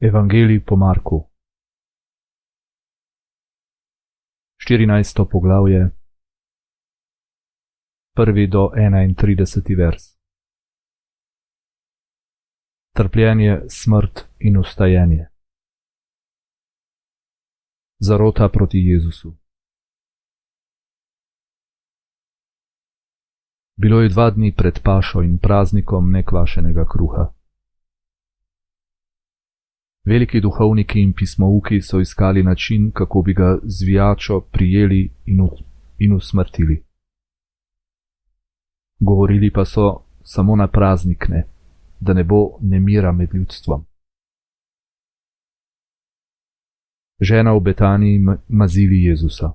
Evangelij po Marku. 14. poglavje, 1. do 31. vers. Trpljenje, smrt in vstajenje. Zarota proti Jezusu. Bilo je 2 dni pred pašo in praznikom nekvašenega kruha. Veliki duhovniki in pismouki so iskali način, kako bi ga zvijačo prijeli in usmrtili. Govorili pa so: samo na praznik ne, da ne bo nemira med ljudstvom. Žena v Betaniji mazili Jezusa.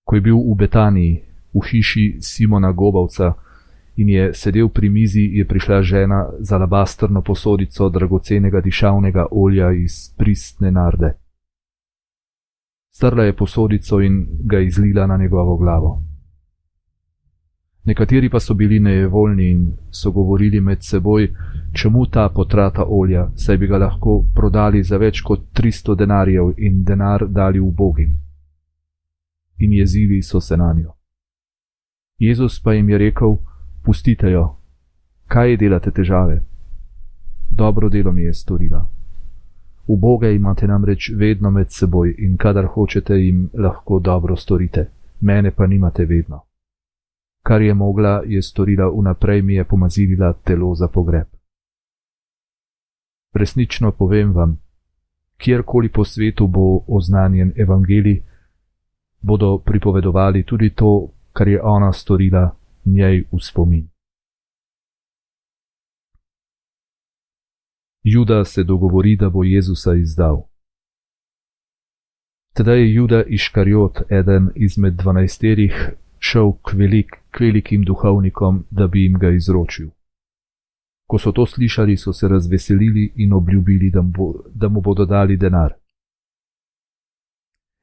Ko je bil v Betaniji, v hiši Simona Gobavca, in je sedel pri mizi, je prišla žena z alabastrno posodico dragocenega dišavnega olja iz pristne narde. Strla je posodico in ga izlila na njegovo glavo. Nekateri pa so bili nejevoljni in so govorili med seboj, čemu ta potrata olja, saj bi ga lahko prodali za več kot 300 denarjev in denar dali ubogim. In jezili so se nanjo. Jezus pa jim je rekel: pustite jo, kaj delate težave? Dobro delo mi je storila. Uboge imate namreč vedno med seboj in kadar hočete, jim lahko dobro storite, mene pa nimate vedno. Kar je mogla, je storila, vnaprej mi je pomazilila telo za pogreb. Resnično povem vam, kjerkoli po svetu bo oznanjen evangelij, bodo pripovedovali tudi to, kar je ona storila, njej v spomin. Juda se dogovori, da bo Jezusa izdal. Tedaj je Juda Iškariot, eden izmed 12, šel k velikim duhovnikom, da bi jim ga izročil. Ko so to slišali, so se razveselili in obljubili, da mu bodo dali denar.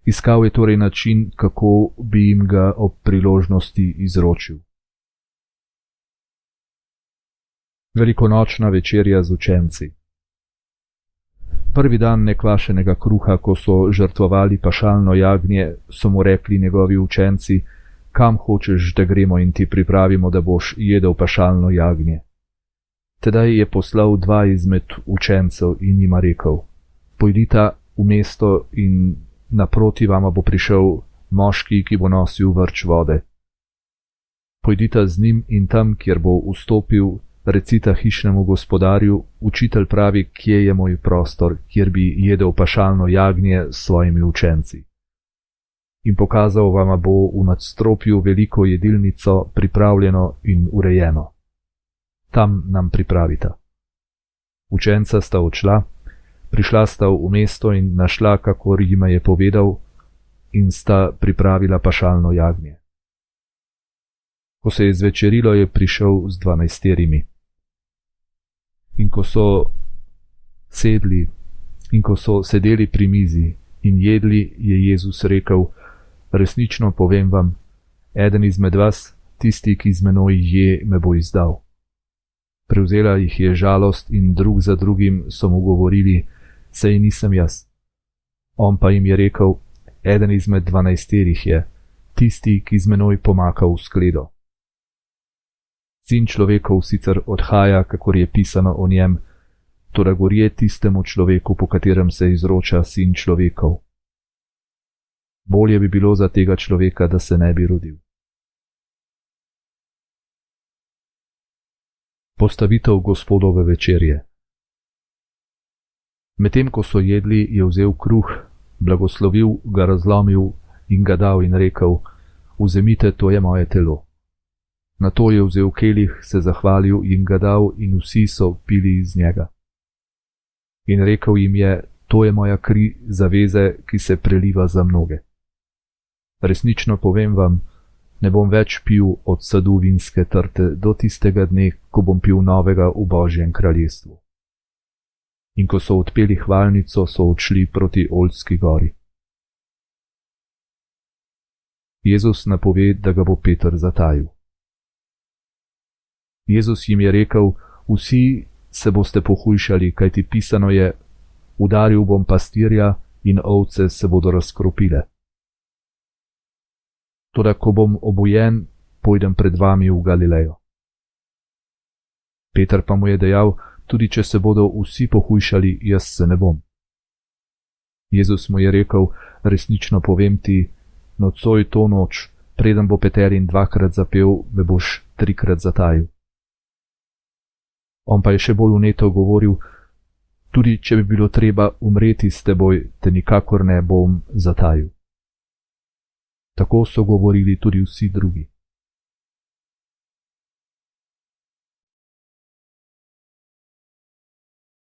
Iskal je torej način, kako bi jim ga ob priložnosti izročil. Velikonočna večerja z učenci. Prvi dan nekvašenega kruha, ko so žrtvovali pašalno jagnje, so mu rekli njegovi učenci: kam hočeš, da gremo in ti pripravimo, da boš jedel pašalno jagnje? Tedaj je poslal 2 izmed učencev in jima rekel: pojdita v mesto in naproti vama bo prišel moški, ki bo nosil vrč vode. Pojdita z njim in tam, kjer bo vstopil, recita hišnemu gospodarju: učitelj pravi, kje je moj prostor, kjer bi jedel pašalno jagnje s svojimi učenci. In pokazal vama bo v nadstropju veliko jedilnico, pripravljeno in urejeno. Tam nam pripravita. Učenca sta odšla, prišla sta v mesto in našla, kakor jima je povedal, in sta pripravila pašalno jagnje. Ko se je zvečerilo, je prišel z 12. In ko so sedeli pri mizi in jedli, je Jezus rekel: resnično povem vam, eden izmed vas, tisti, ki z menoj je, me bo izdal. Prevzela jih je žalost in drug za drugim so mu govorili: sej nisem jaz. On pa jim je rekel: eden izmed 12 je, tisti, ki z menoj pomaka v skledo. Sin človekov sicer odhaja, kakor je pisano o njem, toda gorje tistemu človeku, po katerem se izroča Sin človekov. Bolje bi bilo za tega človeka, da se ne bi rodil. Postavitev Gospodove večerje. Medtem ko so jedli, je vzel kruh, blagoslovil, ga razlomil in ga dal in rekel: vzemite, to je moje telo. Nato je vzel kelih, se zahvalil in ga dal, in vsi so pili iz njega. In rekel jim je: to je moja kri zaveze, ki se preliva za mnoge. Resnično povem vam, ne bom več pil od sadu vinske trte do tistega dne, ko bom pil novega v Božjem kraljestvu. In ko so odpeli hvalnico, so odšli proti Oljski gori. Jezus napove, da ga bo Peter zatajil. Jezus jim je rekel: vsi se boste pohujšali, kajti pisano je: udaril bom pastirja in ovce se bodo razkropile. Toda ko bom obujen, pojdem pred vami v Galilejo. Peter pa mu je dejal: tudi če se bodo vsi pohujšali, jaz se ne bom. Jezus mu je rekel: resnično povem ti, nocoj to noč, preden bo Peterin dvakrat zapel, me boš trikrat zatajil. On pa je še bolj vneto govoril: tudi če bi bilo treba umreti s teboj, te nikakor ne bom zatajil. Tako so govorili tudi vsi drugi.